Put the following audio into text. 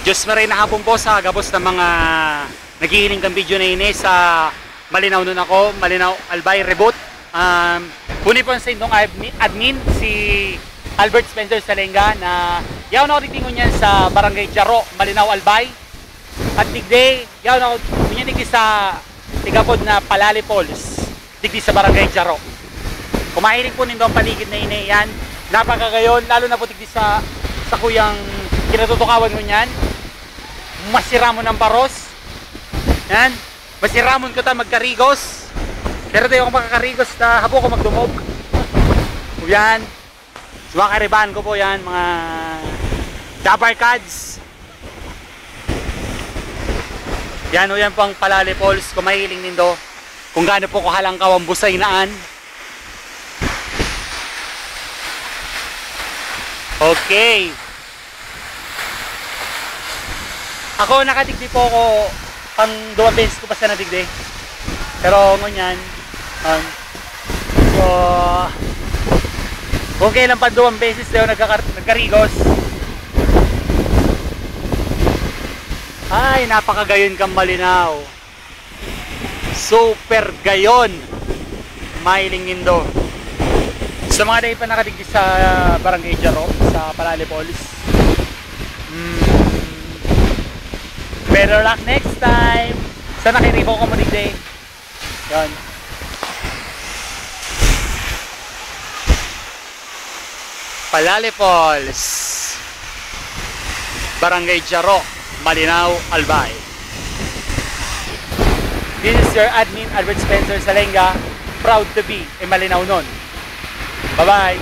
Diyos maray na hapon po sa gabos ng mga naghihiling kang video na ini sa Malinaw nun ako, Malinaw Albay Reboot. Huni po sa indong admin si Albert Spencer Salenga na yaw na ako titingon yan sa Barangay Jaro, Malinaw Albay. At digday, yaw na ako digdi sa tigapod na Palali Falls, digdi sa Barangay Jaro. Kumahilig po nindo ang paligid na ini yan. Napakagayon, lalo na po digdi sa kuyang kinatutukawan mo yan. Masiramon ng baros. Yan. Masiramon ko ta magkarigos. Pero tayo kung makakarigos na habo ko magdumog. Yan. So mga karibahan ko po yan, mga dabarkads. Yan o yan po ang Palali Falls. Kung mahiling nindo kung gaano po kahalangkaw ang busay naan. Okay. Ako nakadigdi po ako pang 2 beses ko pa sa nadigdi. Pero ngunyan so okay lang pa 2 beses daw nagkarigos. Ay, napakagayon kang Malinaw. Super gayon. Mahiling nindo. Sa mga day pa nakadigdi sa Barangay Jaro, sa Palali Falls. Better luck next time. Sana nakiribo ko mo digday. Yan. Palali Falls, Barangay Jaro, Malinaw, Albay. This is your admin Albert Spencer Salenga, proud to be a Malinaw nun. Bye bye.